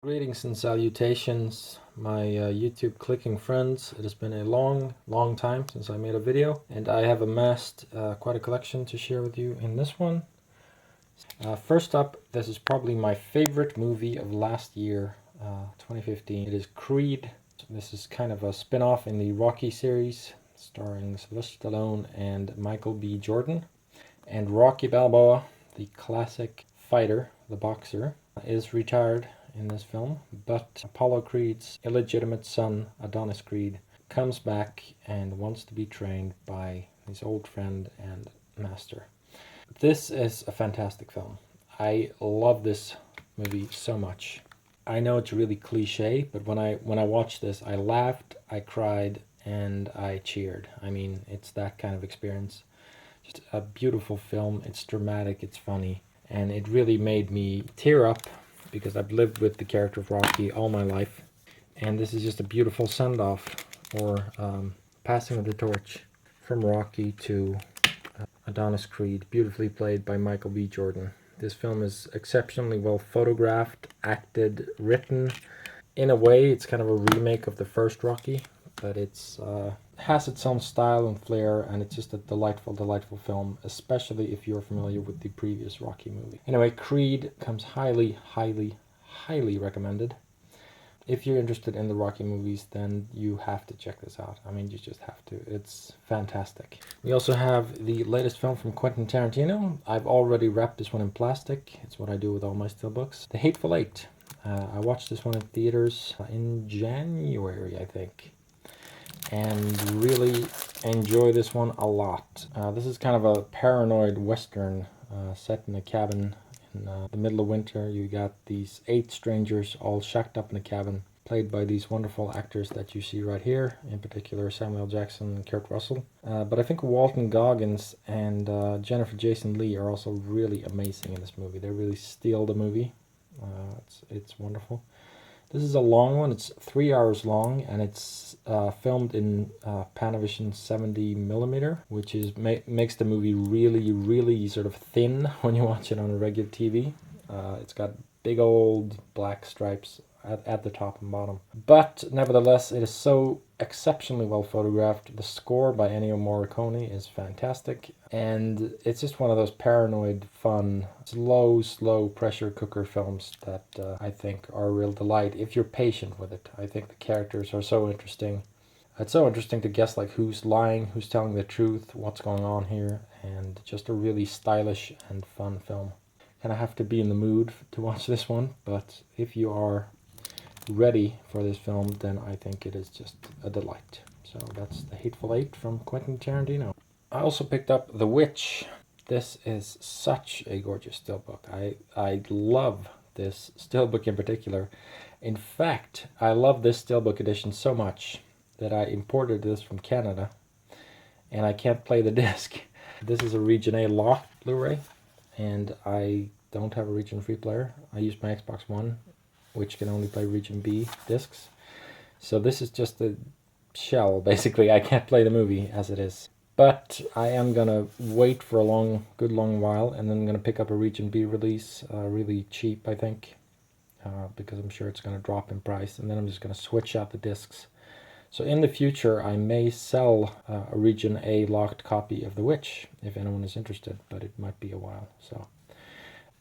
Greetings and salutations, my YouTube clicking friends. It has been a long time since I made a video, and I have amassed quite a collection to share with you in this one. First up, this is probably my favorite movie of last year, 2015. It is Creed. This is kind of a spin-off in the Rocky series, starring Sylvester Stallone and Michael B. Jordan. And Rocky Balboa, the classic fighter, the boxer, is retired in this film, but Apollo Creed's illegitimate son, Adonis Creed, comes back and wants to be trained by his old friend and master. This is a fantastic film. I love this movie so much. I know it's really cliche, but when I watched this, I laughed, I cried, and I cheered. I mean, it's that kind of experience. Just a beautiful film. It's dramatic, it's funny, and it really made me tear up because I've lived with the character of Rocky all my life. And this is just a beautiful send-off, or passing of the torch from Rocky to Adonis Creed, beautifully played by Michael B. Jordan. This film is exceptionally well photographed, acted, written. In a way, it's kind of a remake of the first Rocky, but it's has its own style and flair, and it's just a delightful film, especially if you're familiar with the previous Rocky movie. Anyway, Creed comes highly recommended. If you're interested in the Rocky movies, then you have to check this out. I mean, you just have to. It's fantastic. We also have the latest film from Quentin Tarantino. I've already wrapped this one in plastic. It's what I do with all my Steelbooks. The Hateful Eight. I watched this one in theaters in January, I think, and really enjoy this one a lot. This is kind of a paranoid western set in a cabin in the middle of winter. You got these 8 strangers all shacked up in a cabin, played by these wonderful actors that you see right here, in particular Samuel Jackson and Kurt Russell. But I think Walton Goggins and Jennifer Jason Leigh are also really amazing in this movie. They really steal the movie. It's wonderful. This is a long one. It's 3 hours long, and it's filmed in Panavision 70mm, which is makes the movie really sort of thin when you watch it on a regular TV. It's got big old black stripes at the top and bottom. But nevertheless, it is so exceptionally well photographed. The score by Ennio Morricone is fantastic, and it's just one of those paranoid, fun, slow pressure cooker films that I think are a real delight if you're patient with it. I think the characters are so interesting. It's so interesting to guess like who's lying, who's telling the truth, what's going on here, and just a really stylish and fun film. Kind of have to be in the mood to watch this one, but if you are ready for this film, then I think it is just a delight. So that's The Hateful Eight from Quentin Tarantino. I also picked up The Witch. This is such a gorgeous steelbook. I love this steelbook in particular. In fact, I love this steelbook edition so much that I imported this from Canada, and I can't play the disc. This is a Region A locked Blu-ray, and I don't have a Region Free player. I use my Xbox One, which can only play Region B discs. So this is just a shell, basically. I can't play the movie as it is. But I am gonna wait for a good long while, and then I'm gonna pick up a Region B release, really cheap, I think, because I'm sure it's gonna drop in price, and then I'm just gonna switch out the discs. So in the future, I may sell a Region A locked copy of The Witch, if anyone is interested, but it might be a while, so.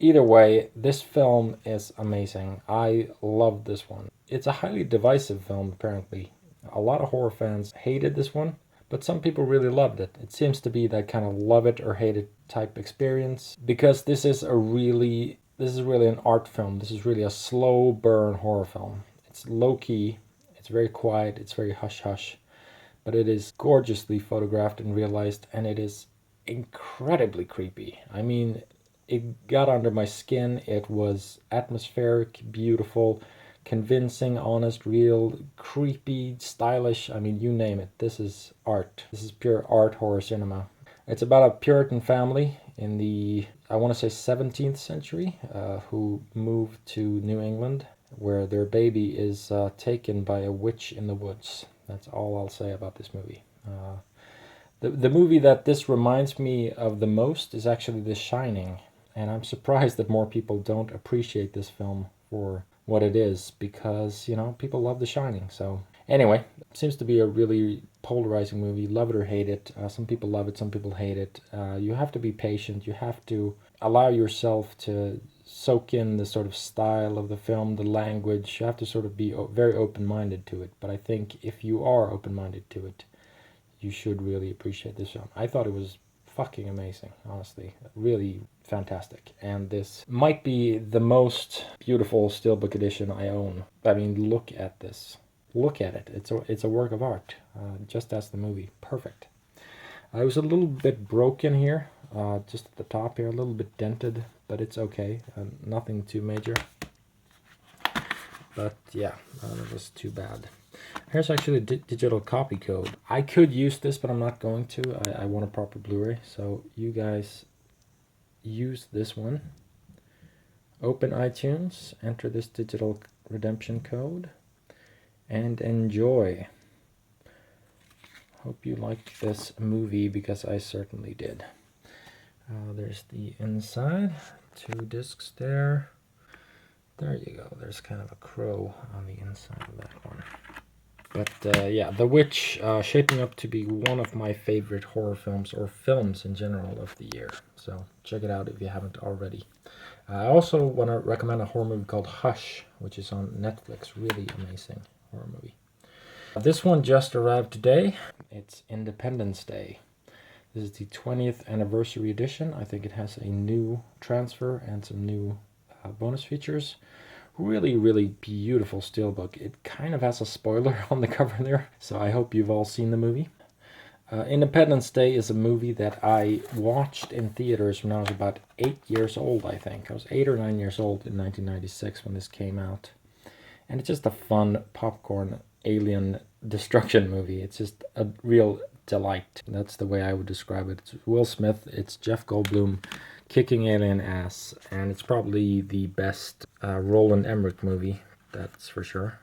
Either way, this film is amazing. I love this one. It's a highly divisive film, apparently. A lot of horror fans hated this one, but some people really loved it. It seems to be that kind of love it or hate it type experience, because this is really an art film. This is really a slow burn horror film. It's low-key, it's very quiet, it's very hush-hush, but it is gorgeously photographed and realized, and it is incredibly creepy. I mean, it got under my skin. It was atmospheric, beautiful, convincing, honest, real, creepy, stylish. I mean, you name it. This is art. This is pure art horror cinema. It's about a Puritan family in the, I want to say 17th century, who moved to New England, where their baby is taken by a witch in the woods. That's all I'll say about this movie. The movie that this reminds me of the most is actually The Shining. And I'm surprised that more people don't appreciate this film for what it is, because, you know, people love The Shining. So anyway, it seems to be a really polarizing movie. Love it or hate it. Some people love it, some people hate it. You have to be patient. You have to allow yourself to soak in the sort of style of the film, the language. You have to sort of be very open-minded to it. But I think if you are open-minded to it, you should really appreciate this film. I thought it was fucking amazing, honestly. Really fantastic. And this might be the most beautiful Steelbook edition I own. I mean, look at this. Look at it. It's a work of art, just as the movie. Perfect. I was a little bit broken here, just at the top here, a little bit dented, but it's okay. Nothing too major. But yeah, it was too bad. Here's actually a digital copy code. I could use this, but I'm not going to. I want a proper Blu-ray, so you guys use this one. Open iTunes, enter this digital redemption code, and enjoy. Hope you like this movie, because I certainly did. There's the inside, 2 discs there. There you go, there's kind of a crow on the inside of that one. But yeah, The Witch, shaping up to be one of my favorite horror films, or films in general, of the year. So check it out if you haven't already. I also want to recommend a horror movie called Hush, which is on Netflix. Really amazing horror movie. This one just arrived today. It's Independence Day. This is the 20th anniversary edition. I think it has a new transfer and some new bonus features. Really, really beautiful steelbook. It kind of has a spoiler on the cover there, so I hope you've all seen the movie. Independence Day is a movie that I watched in theaters when I was about 8 years old, I think. I was 8 or 9 years old in 1996 when this came out. And it's just a fun popcorn alien destruction movie. It's just a real delight. That's the way I would describe it. It's Will Smith, it's Jeff Goldblum kicking alien ass, and it's probably the best Roland Emmerich movie, that's for sure.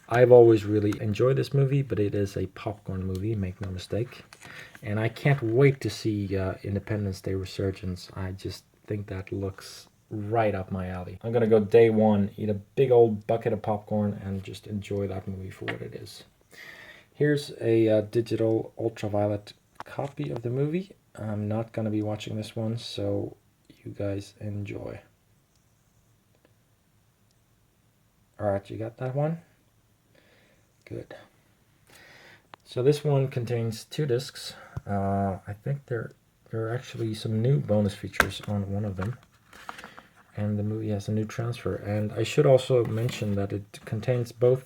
I've always really enjoyed this movie, but it is a popcorn movie, make no mistake. And I can't wait to see Independence Day Resurgence. I just think that looks right up my alley. I'm gonna go day one, eat a big old bucket of popcorn, and just enjoy that movie for what it is. Here's a digital ultraviolet copy of the movie. I'm not gonna be watching this one, so you guys enjoy. Alright, you got that one? Good. So this one contains 2 discs. I think there are actually some new bonus features on one of them. And the movie has a new transfer. And I should also mention that it contains both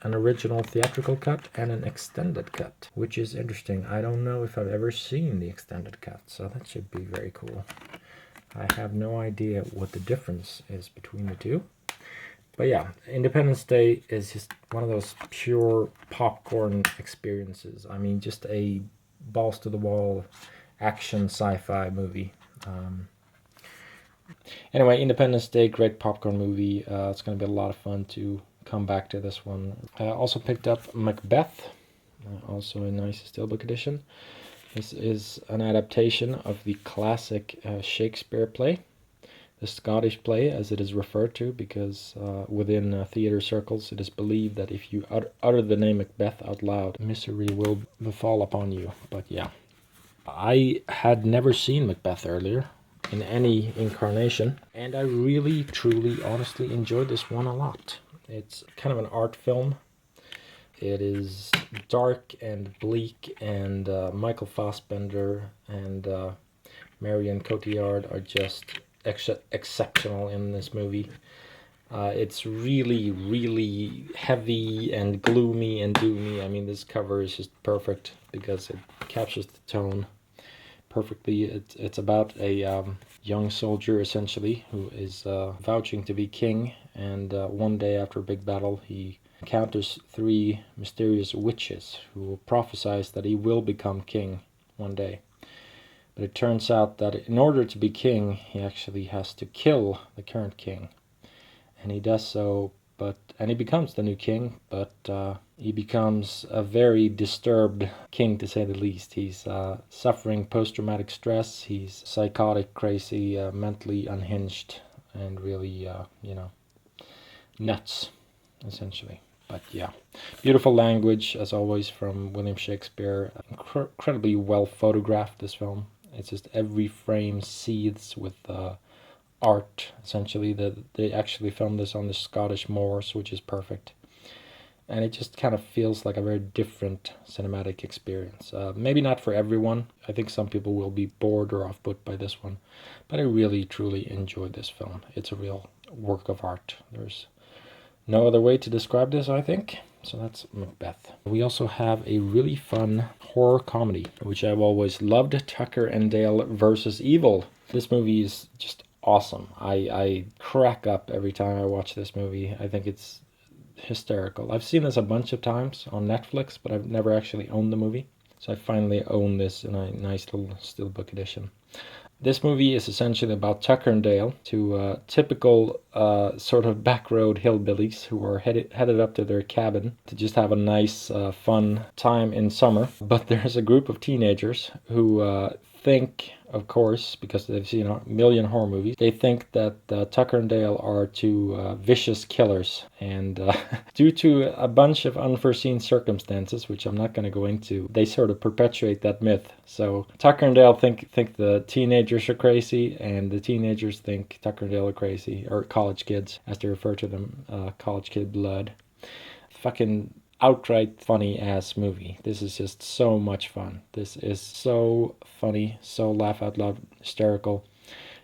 an original theatrical cut and an extended cut, which is interesting. I don't know if I've ever seen the extended cut, so that should be very cool. I have no idea what the difference is between the two. But yeah, Independence Day is just one of those pure popcorn experiences. I mean, just a balls-to-the-wall action sci-fi movie. Anyway, Independence Day, great popcorn movie. It's going to be a lot of fun to come back to this one. I also picked up Macbeth, also a nice steelbook edition. This is an adaptation of the classic Shakespeare play, the Scottish play as it is referred to, because within theater circles it is believed that if you utter the name Macbeth out loud, misery will befall upon you. But yeah, I had never seen Macbeth earlier in any incarnation, and I really, truly, honestly enjoyed this one a lot. It's kind of an art film. It is dark and bleak, and Michael Fassbender and Marion Cotillard are just exceptional in this movie. It's really, really heavy and gloomy and doomy. I mean, this cover is just perfect because it captures the tone perfectly. It's about a young soldier, essentially, who is vouching to be king, and one day after a big battle, he encounters 3 mysterious witches who prophesize that he will become king one day. But it turns out that in order to be king, he actually has to kill the current king. And he does so, and he becomes the new king, but he becomes a very disturbed king, to say the least. He's suffering post-traumatic stress, he's psychotic, crazy, mentally unhinged, and really, nuts, essentially. But yeah, beautiful language, as always, from William Shakespeare. Incredibly well photographed, this film. It's just every frame seethes with art, essentially. They actually filmed this on the Scottish moors, which is perfect. And it just kind of feels like a very different cinematic experience. Maybe not for everyone. I think some people will be bored or off-put by this one. But I really, truly enjoyed this film. It's a real work of art. There's no other way to describe this, I think. So that's Macbeth. We also have a really fun horror comedy, which I've always loved, Tucker and Dale versus Evil. This movie is just awesome. I crack up every time I watch this movie. I think it's hysterical. I've seen this a bunch of times on Netflix, but I've never actually owned the movie. So I finally own this in a nice little Steelbook edition. This movie is essentially about Tucker and Dale, two typical sort of backroad hillbillies who are headed up to their cabin to just have a nice, fun time in summer. But there's a group of teenagers who think, of course, because they've seen a million horror movies, they think that Tucker and Dale are two vicious killers. And due to a bunch of unforeseen circumstances, which I'm not going to go into, they sort of perpetuate that myth. So Tucker and Dale think the teenagers are crazy, and the teenagers think Tucker and Dale are crazy, or college kids, as they refer to them, college kid blood. Fucking outright funny ass movie. This is just so much fun. This is so funny, so laugh out loud hysterical.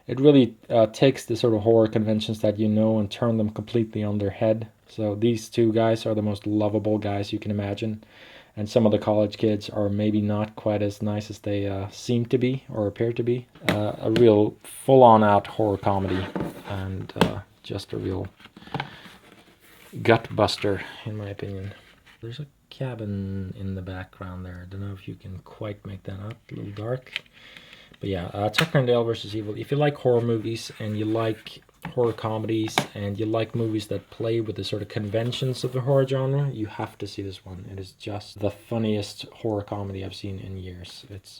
It really takes the sort of horror conventions that you know and turn them completely on their head. So these two guys are the most lovable guys you can imagine, and some of the college kids are maybe not quite as nice as they seem to be or appear to be. A real full-on out horror comedy, and just a real gut buster in my opinion. There's a cabin in the background there. I don't know if you can quite make that out. A little dark. But yeah, Tucker and Dale versus Evil. If you like horror movies and you like horror comedies and you like movies that play with the sort of conventions of the horror genre, you have to see this one. It is just the funniest horror comedy I've seen in years. It's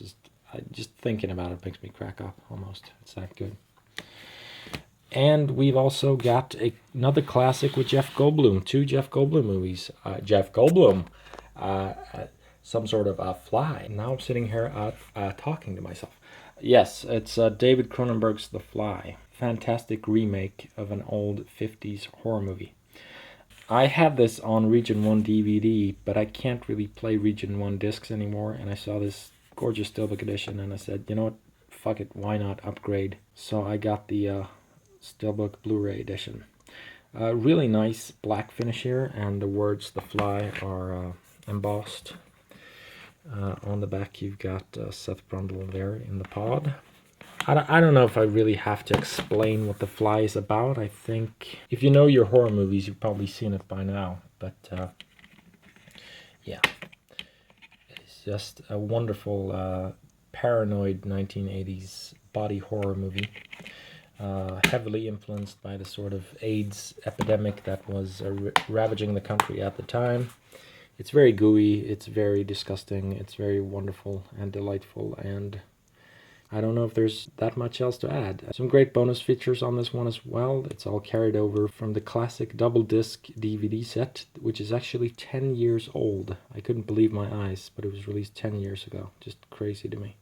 just thinking about it makes me crack up almost. It's that good. And we've also got another classic with Jeff Goldblum. Two Jeff Goldblum movies. Jeff Goldblum, some sort of fly. Now I'm sitting here talking to myself. Yes, it's David Cronenberg's The Fly. Fantastic remake of an old 50s horror movie. I had this on Region 1 DVD, but I can't really play Region 1 discs anymore. And I saw this gorgeous Steelbook edition, and I said, you know what? Fuck it, why not upgrade? So I got the Steelbook Blu-ray edition. Really nice black finish here, and the words The Fly are embossed. On the back you've got Seth Brundle there in the pod. I don't know if I really have to explain what The Fly is about. I think if you know your horror movies, you've probably seen it by now. But yeah, it's just a wonderful paranoid 1980s body horror movie. Heavily influenced by the sort of AIDS epidemic that was ravaging the country at the time. It's very gooey, it's very disgusting, it's very wonderful and delightful, and I don't know if there's that much else to add. Some great bonus features on this one as well. It's all carried over from the classic double disc DVD set, which is actually 10 years old. I couldn't believe my eyes, but it was released 10 years ago. Just crazy to me.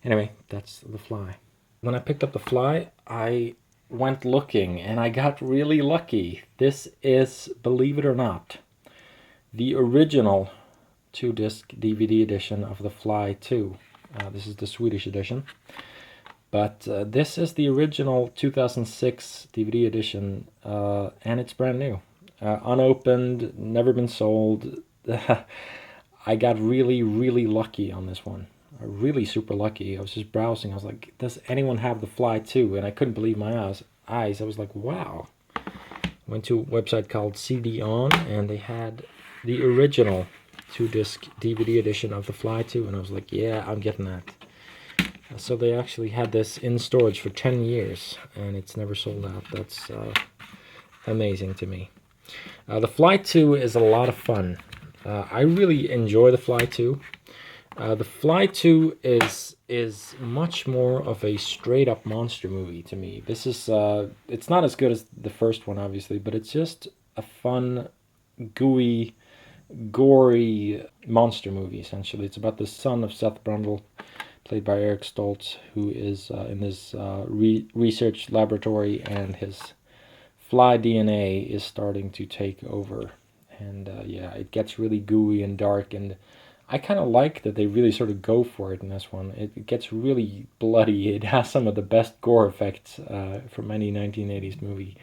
Anyway, that's The Fly. When I picked up The Fly, I went looking, and I got really lucky. This is, believe it or not, the original 2-disc DVD edition of The Fly 2. This is the Swedish edition. But this is the original 2006 DVD edition, and it's brand new. Unopened, never been sold. I got really, really lucky on this one. Really super lucky. I was just browsing. I was like, does anyone have The Fly 2? And I couldn't believe my eyes. I was like, wow. Went to a website called CD On, and they had the original 2-disc DVD edition of The Fly 2, and I was like, yeah, I'm getting that. So they actually had this in storage for 10 years, and it's never sold out. That's amazing to me. The Fly 2 is a lot of fun. I really enjoy The Fly 2. The Fly 2 is much more of a straight up monster movie to me. This is it's not as good as the first one, obviously, but it's just a fun, gooey, gory monster movie. Essentially, it's about the son of Seth Brundle, played by Eric Stoltz, who is in his research laboratory, and his fly DNA is starting to take over. And yeah, it gets really gooey and dark, and I kind of like that they really sort of go for it in this one. It gets really bloody. It has some of the best gore effects from any 1980s movie,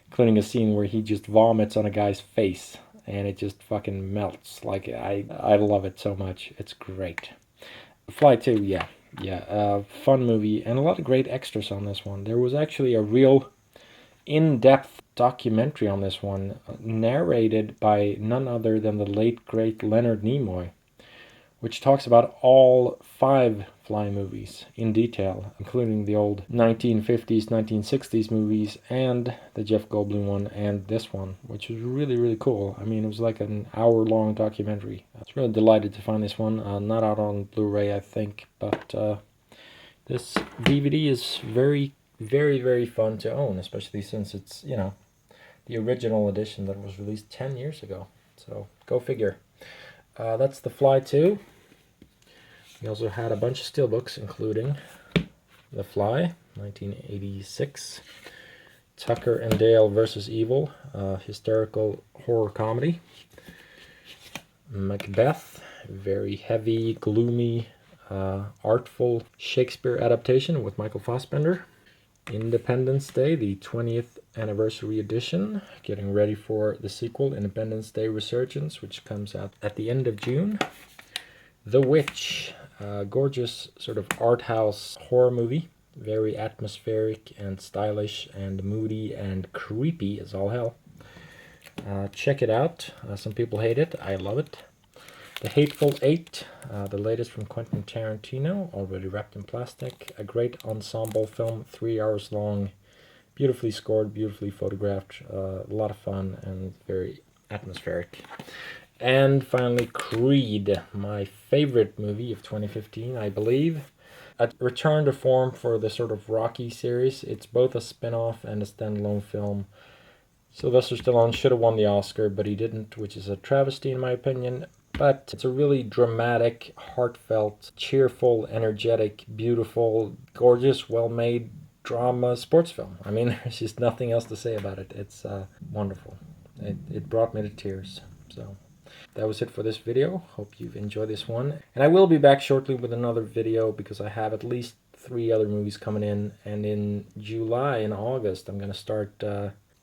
including a scene where he just vomits on a guy's face, and it just fucking melts. Like, I love it so much. It's great. Fly 2, yeah. Yeah, fun movie, and a lot of great extras on this one. There was actually a real in-depth documentary on this one, narrated by none other than the late, great Leonard Nimoy, which talks about all 5 Fly movies in detail, including the old 1950s, 1960s movies, and the Jeff Goldblum one, and this one, which was really, really cool. I mean, it was like an hour-long documentary. I was really delighted to find this one. Not out on Blu-ray, I think, but this DVD is very, very, very fun to own, especially since it's, you know, the original edition that was released 10 years ago. So, go figure. That's The Fly 2. We also had a bunch of steelbooks, including The Fly, 1986, Tucker and Dale vs. Evil, hysterical horror comedy, Macbeth, very heavy, gloomy, artful Shakespeare adaptation with Michael Fassbender, Independence Day, the 20th anniversary edition, getting ready for the sequel, Independence Day Resurgence, which comes out at the end of June. The Witch, gorgeous sort of art house horror movie, very atmospheric and stylish and moody and creepy as all hell. Check it out. Some people hate it. I love it. The Hateful Eight, the latest from Quentin Tarantino, already wrapped in plastic. A great ensemble film, 3 hours long, beautifully scored, beautifully photographed, a lot of fun and very atmospheric. And finally, Creed, my favorite movie of 2015, I believe. A return to form for the sort of Rocky series. It's both a spin-off and a standalone film. Sylvester Stallone should have won the Oscar, but he didn't, which is a travesty in my opinion. But it's a really dramatic, heartfelt, cheerful, energetic, beautiful, gorgeous, well-made drama sports film. I mean, there's just nothing else to say about it. It's wonderful. It brought me to tears. So that was it for this video. Hope you've enjoyed this one. And I will be back shortly with another video because I have at least 3 other movies coming in. And in July and August, I'm going to start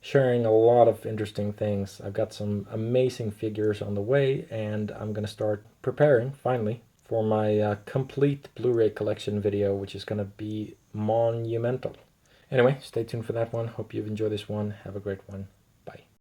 sharing a lot of interesting things. I've got some amazing figures on the way, and I'm going to start preparing, finally, for my complete Blu-ray collection video, which is going to be monumental. Anyway, stay tuned for that one. Hope you've enjoyed this one. Have a great one.